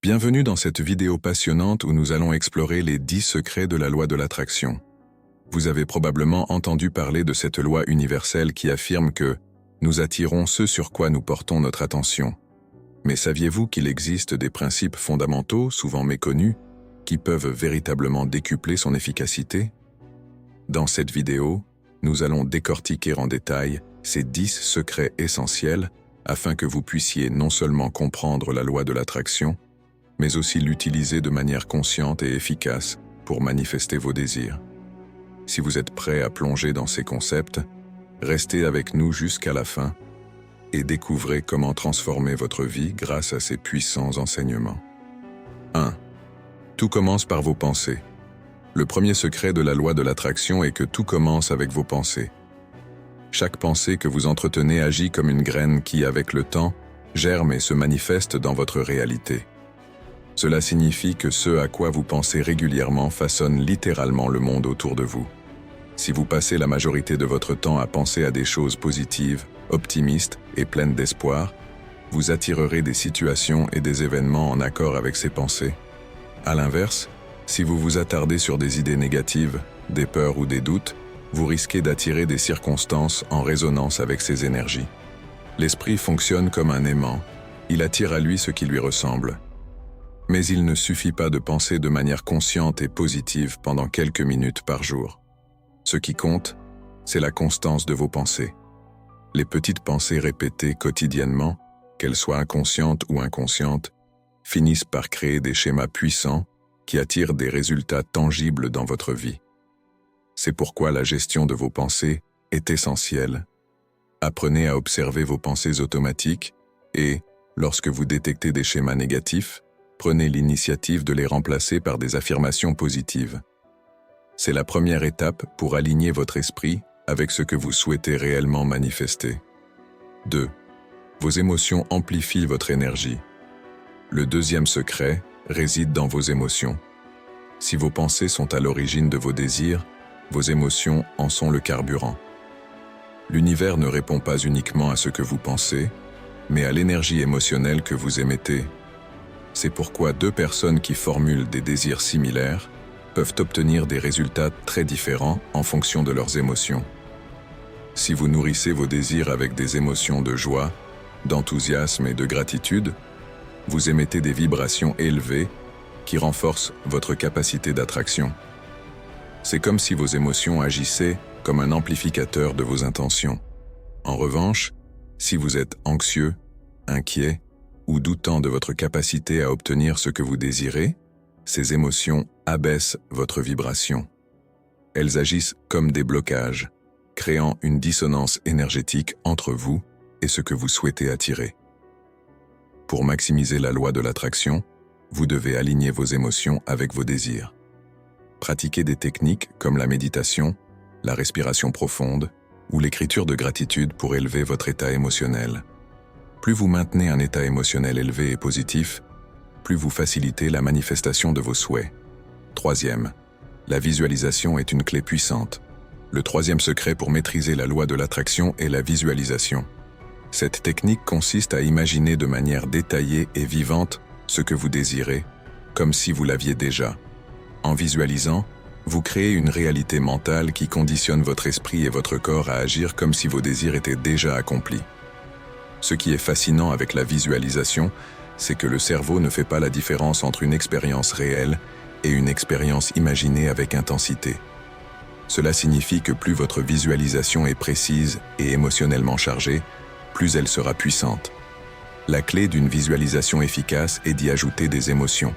Bienvenue dans cette vidéo passionnante où nous allons explorer les 10 secrets de la loi de l'attraction. Vous avez probablement entendu parler de cette loi universelle qui affirme que nous attirons ce sur quoi nous portons notre attention. Mais saviez-vous qu'il existe des principes fondamentaux, souvent méconnus, qui peuvent véritablement décupler son efficacité? Dans cette vidéo, nous allons décortiquer en détail ces 10 secrets essentiels afin que vous puissiez non seulement comprendre la loi de l'attraction, mais aussi l'utiliser de manière consciente et efficace pour manifester vos désirs. Si vous êtes prêt à plonger dans ces concepts, restez avec nous jusqu'à la fin et découvrez comment transformer votre vie grâce à ces puissants enseignements. 1. Tout commence par vos pensées. Le premier secret de la loi de l'attraction est que tout commence avec vos pensées. Chaque pensée que vous entretenez agit comme une graine qui, avec le temps, germe et se manifeste dans votre réalité. Cela signifie que ce à quoi vous pensez régulièrement façonne littéralement le monde autour de vous. Si vous passez la majorité de votre temps à penser à des choses positives, optimistes et pleines d'espoir, vous attirerez des situations et des événements en accord avec ces pensées. À l'inverse, si vous vous attardez sur des idées négatives, des peurs ou des doutes, vous risquez d'attirer des circonstances en résonance avec ces énergies. L'esprit fonctionne comme un aimant, il attire à lui ce qui lui ressemble. Mais il ne suffit pas de penser de manière consciente et positive pendant quelques minutes par jour. Ce qui compte, c'est la constance de vos pensées. Les petites pensées répétées quotidiennement, qu'elles soient inconscientes ou inconscientes, finissent par créer des schémas puissants qui attirent des résultats tangibles dans votre vie. C'est pourquoi la gestion de vos pensées est essentielle. Apprenez à observer vos pensées automatiques et, lorsque vous détectez des schémas négatifs, prenez l'initiative de les remplacer par des affirmations positives. C'est la première étape pour aligner votre esprit avec ce que vous souhaitez réellement manifester. 2. Vos émotions amplifient votre énergie. Le deuxième secret réside dans vos émotions. Si vos pensées sont à l'origine de vos désirs, vos émotions en sont le carburant. L'univers ne répond pas uniquement à ce que vous pensez, mais à l'énergie émotionnelle que vous émettez. C'est pourquoi deux personnes qui formulent des désirs similaires peuvent obtenir des résultats très différents en fonction de leurs émotions. Si vous nourrissez vos désirs avec des émotions de joie, d'enthousiasme et de gratitude, vous émettez des vibrations élevées qui renforcent votre capacité d'attraction. C'est comme si vos émotions agissaient comme un amplificateur de vos intentions. En revanche, si vous êtes anxieux, inquiet, ou doutant de votre capacité à obtenir ce que vous désirez, ces émotions abaissent votre vibration. Elles agissent comme des blocages, créant une dissonance énergétique entre vous et ce que vous souhaitez attirer. Pour maximiser la loi de l'attraction, vous devez aligner vos émotions avec vos désirs. Pratiquez des techniques comme la méditation, la respiration profonde ou l'écriture de gratitude pour élever votre état émotionnel. Plus vous maintenez un état émotionnel élevé et positif, plus vous facilitez la manifestation de vos souhaits. 3e, la visualisation est une clé puissante. Le 3e secret pour maîtriser la loi de l'attraction est la visualisation. Cette technique consiste à imaginer de manière détaillée et vivante ce que vous désirez, comme si vous l'aviez déjà. En visualisant, vous créez une réalité mentale qui conditionne votre esprit et votre corps à agir comme si vos désirs étaient déjà accomplis. Ce qui est fascinant avec la visualisation, c'est que le cerveau ne fait pas la différence entre une expérience réelle et une expérience imaginée avec intensité. Cela signifie que plus votre visualisation est précise et émotionnellement chargée, plus elle sera puissante. La clé d'une visualisation efficace est d'y ajouter des émotions.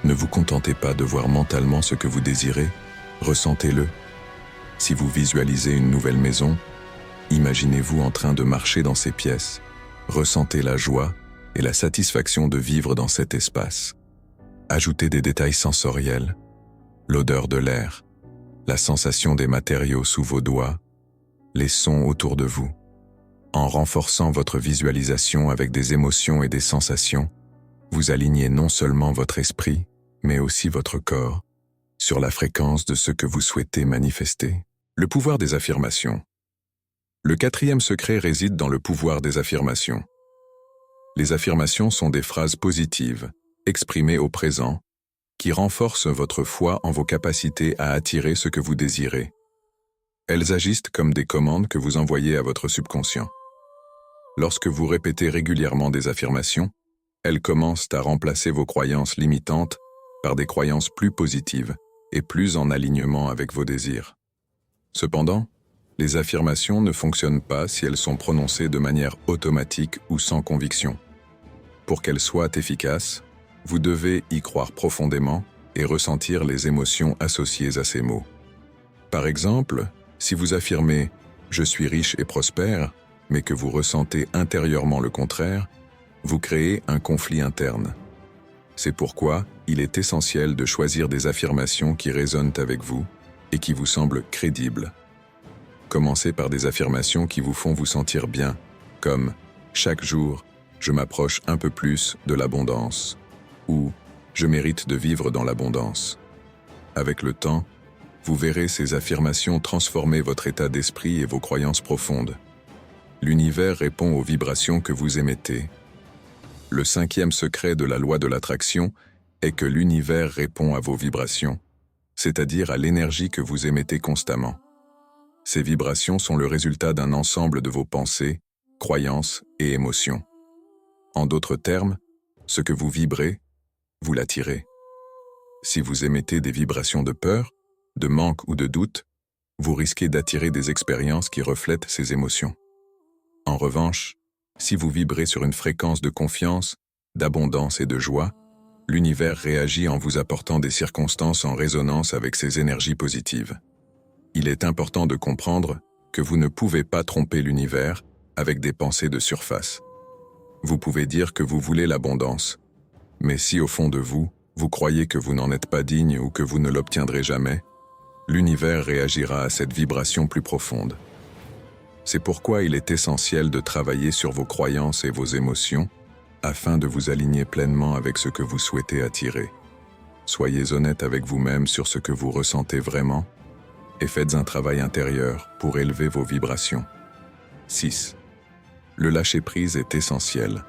Ne vous contentez pas de voir mentalement ce que vous désirez, ressentez-le. Si vous visualisez une nouvelle maison, imaginez-vous en train de marcher dans ces pièces. Ressentez la joie et la satisfaction de vivre dans cet espace. Ajoutez des détails sensoriels, l'odeur de l'air, la sensation des matériaux sous vos doigts, les sons autour de vous. En renforçant votre visualisation avec des émotions et des sensations, vous alignez non seulement votre esprit, mais aussi votre corps, sur la fréquence de ce que vous souhaitez manifester. Le pouvoir des affirmations. Le 4e secret réside dans le pouvoir des affirmations. Les affirmations sont des phrases positives, exprimées au présent, qui renforcent votre foi en vos capacités à attirer ce que vous désirez. Elles agissent comme des commandes que vous envoyez à votre subconscient. Lorsque vous répétez régulièrement des affirmations, elles commencent à remplacer vos croyances limitantes par des croyances plus positives et plus en alignement avec vos désirs. Cependant, les affirmations ne fonctionnent pas si elles sont prononcées de manière automatique ou sans conviction. Pour qu'elles soient efficaces, vous devez y croire profondément et ressentir les émotions associées à ces mots. Par exemple, si vous affirmez « je suis riche et prospère », mais que vous ressentez intérieurement le contraire, vous créez un conflit interne. C'est pourquoi il est essentiel de choisir des affirmations qui résonnent avec vous et qui vous semblent crédibles. Commencez par des affirmations qui vous font vous sentir bien, comme « chaque jour, je m'approche un peu plus de l'abondance » ou « je mérite de vivre dans l'abondance ». Avec le temps, vous verrez ces affirmations transformer votre état d'esprit et vos croyances profondes. L'univers répond aux vibrations que vous émettez. Le 5e secret de la loi de l'attraction est que l'univers répond à vos vibrations, c'est-à-dire à l'énergie que vous émettez constamment. Ces vibrations sont le résultat d'un ensemble de vos pensées, croyances et émotions. En d'autres termes, ce que vous vibrez, vous l'attirez. Si vous émettez des vibrations de peur, de manque ou de doute, vous risquez d'attirer des expériences qui reflètent ces émotions. En revanche, si vous vibrez sur une fréquence de confiance, d'abondance et de joie, l'univers réagit en vous apportant des circonstances en résonance avec ces énergies positives. Il est important de comprendre que vous ne pouvez pas tromper l'univers avec des pensées de surface. Vous pouvez dire que vous voulez l'abondance, mais si au fond de vous, vous croyez que vous n'en êtes pas digne ou que vous ne l'obtiendrez jamais, l'univers réagira à cette vibration plus profonde. C'est pourquoi il est essentiel de travailler sur vos croyances et vos émotions afin de vous aligner pleinement avec ce que vous souhaitez attirer. Soyez honnête avec vous-même sur ce que vous ressentez vraiment et faites un travail intérieur pour élever vos vibrations. 6. Le lâcher-prise est essentiel.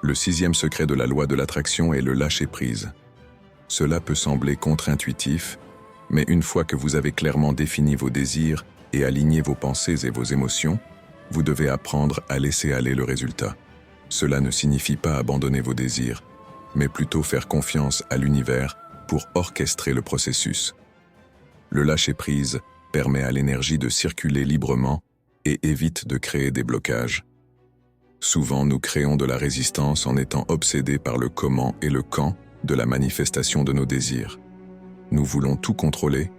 Le 6e secret de la loi de l'attraction est le lâcher-prise. Cela peut sembler contre-intuitif, mais une fois que vous avez clairement défini vos désirs et aligné vos pensées et vos émotions, vous devez apprendre à laisser aller le résultat. Cela ne signifie pas abandonner vos désirs, mais plutôt faire confiance à l'univers pour orchestrer le processus. Le lâcher-prise permet à l'énergie de circuler librement et évite de créer des blocages. Souvent, nous créons de la résistance en étant obsédés par le comment et le quand de la manifestation de nos désirs. Nous voulons tout contrôler,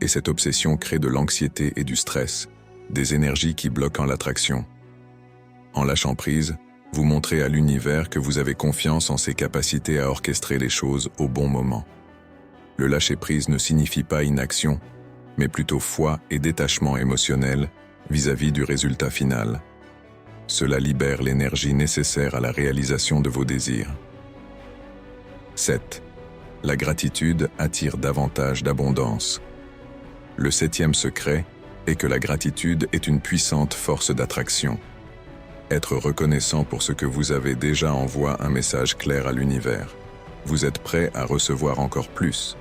et cette obsession crée de l'anxiété et du stress, des énergies qui bloquent l'attraction. En lâchant prise, vous montrez à l'univers que vous avez confiance en ses capacités à orchestrer les choses au bon moment. Le lâcher-prise ne signifie pas inaction, mais plutôt foi et détachement émotionnel vis-à-vis du résultat final. Cela libère l'énergie nécessaire à la réalisation de vos désirs. 7. La gratitude attire davantage d'abondance. Le 7e secret est que la gratitude est une puissante force d'attraction. Être reconnaissant pour ce que vous avez déjà envoie un message clair à l'univers. Vous êtes prêt à recevoir encore plus.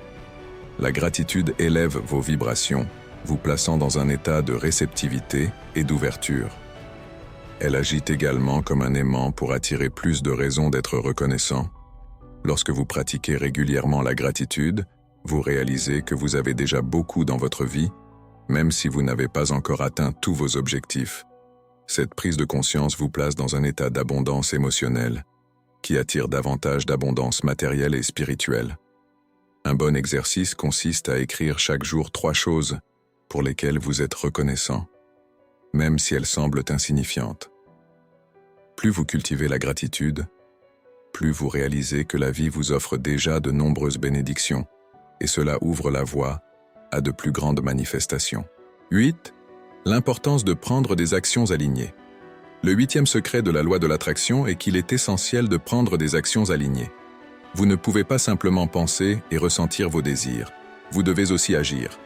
La gratitude élève vos vibrations, vous plaçant dans un état de réceptivité et d'ouverture. Elle agit également comme un aimant pour attirer plus de raisons d'être reconnaissant. Lorsque vous pratiquez régulièrement la gratitude, vous réalisez que vous avez déjà beaucoup dans votre vie, même si vous n'avez pas encore atteint tous vos objectifs. Cette prise de conscience vous place dans un état d'abondance émotionnelle, qui attire davantage d'abondance matérielle et spirituelle. Un bon exercice consiste à écrire chaque jour 3 choses pour lesquelles vous êtes reconnaissant, même si elles semblent insignifiantes. Plus vous cultivez la gratitude, plus vous réalisez que la vie vous offre déjà de nombreuses bénédictions, et cela ouvre la voie à de plus grandes manifestations. 8. L'importance de prendre des actions alignées. Le 8e secret de la loi de l'attraction est qu'il est essentiel de prendre des actions alignées. Vous ne pouvez pas simplement penser et ressentir vos désirs, vous devez aussi agir.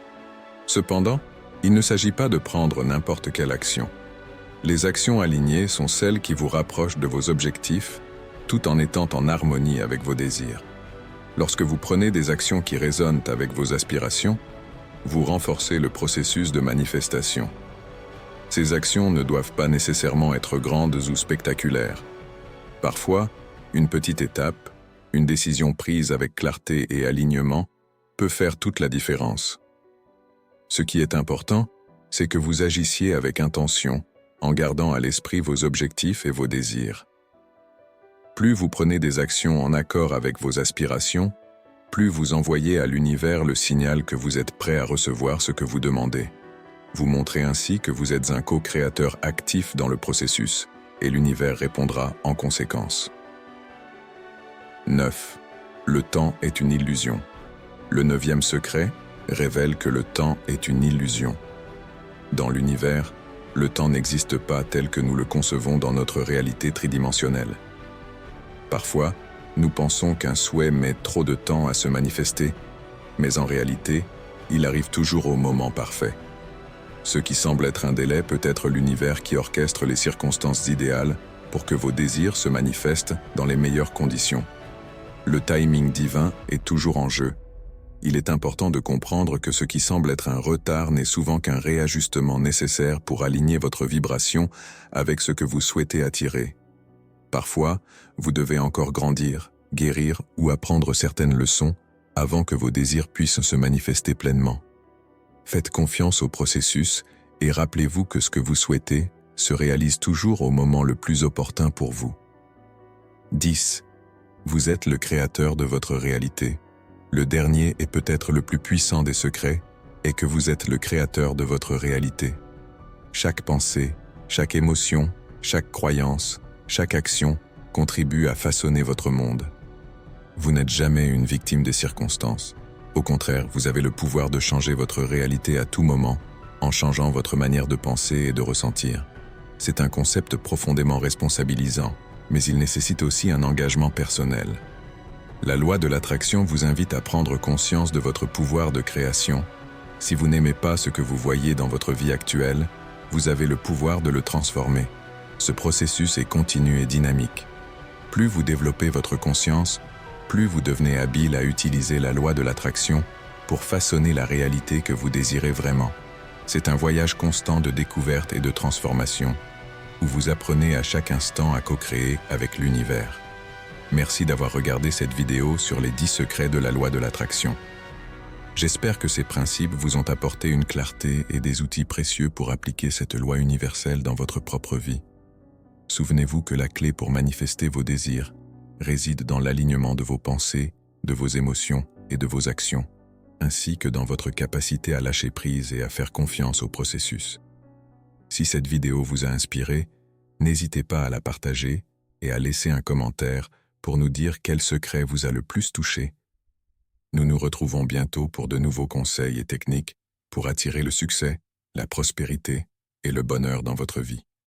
Cependant, il ne s'agit pas de prendre n'importe quelle action. Les actions alignées sont celles qui vous rapprochent de vos objectifs tout en étant en harmonie avec vos désirs. Lorsque vous prenez des actions qui résonnent avec vos aspirations, vous renforcez le processus de manifestation. Ces actions ne doivent pas nécessairement être grandes ou spectaculaires. Parfois, une petite étape, une décision prise avec clarté et alignement, peut faire toute la différence. Ce qui est important, c'est que vous agissiez avec intention, en gardant à l'esprit vos objectifs et vos désirs. Plus vous prenez des actions en accord avec vos aspirations, plus vous envoyez à l'univers le signal que vous êtes prêt à recevoir ce que vous demandez. Vous montrez ainsi que vous êtes un co-créateur actif dans le processus, et l'univers répondra en conséquence. 9. Le temps est une illusion. Le 9e secret révèle que le temps est une illusion. Dans l'univers, le temps n'existe pas tel que nous le concevons dans notre réalité tridimensionnelle. Parfois, nous pensons qu'un souhait met trop de temps à se manifester, mais en réalité, il arrive toujours au moment parfait. Ce qui semble être un délai peut être l'univers qui orchestre les circonstances idéales pour que vos désirs se manifestent dans les meilleures conditions. Le timing divin est toujours en jeu. Il est important de comprendre que ce qui semble être un retard n'est souvent qu'un réajustement nécessaire pour aligner votre vibration avec ce que vous souhaitez attirer. Parfois, vous devez encore grandir, guérir ou apprendre certaines leçons avant que vos désirs puissent se manifester pleinement. Faites confiance au processus et rappelez-vous que ce que vous souhaitez se réalise toujours au moment le plus opportun pour vous. 10. Vous êtes le créateur de votre réalité. Le dernier et peut-être le plus puissant des secrets est que vous êtes le créateur de votre réalité. Chaque pensée, chaque émotion, chaque croyance, chaque action contribue à façonner votre monde. Vous n'êtes jamais une victime des circonstances. Au contraire, vous avez le pouvoir de changer votre réalité à tout moment, en changeant votre manière de penser et de ressentir. C'est un concept profondément responsabilisant, mais il nécessite aussi un engagement personnel. La loi de l'attraction vous invite à prendre conscience de votre pouvoir de création. Si vous n'aimez pas ce que vous voyez dans votre vie actuelle, vous avez le pouvoir de le transformer. Ce processus est continu et dynamique. Plus vous développez votre conscience, plus vous devenez habile à utiliser la loi de l'attraction pour façonner la réalité que vous désirez vraiment. C'est un voyage constant de découverte et de transformation, où vous apprenez à chaque instant à co-créer avec l'univers. Merci d'avoir regardé cette vidéo sur les 10 secrets de la loi de l'attraction. J'espère que ces principes vous ont apporté une clarté et des outils précieux pour appliquer cette loi universelle dans votre propre vie. Souvenez-vous que la clé pour manifester vos désirs réside dans l'alignement de vos pensées, de vos émotions et de vos actions, ainsi que dans votre capacité à lâcher prise et à faire confiance au processus. Si cette vidéo vous a inspiré, n'hésitez pas à la partager et à laisser un commentaire pour nous dire quel secret vous a le plus touché. Nous nous retrouvons bientôt pour de nouveaux conseils et techniques pour attirer le succès, la prospérité et le bonheur dans votre vie.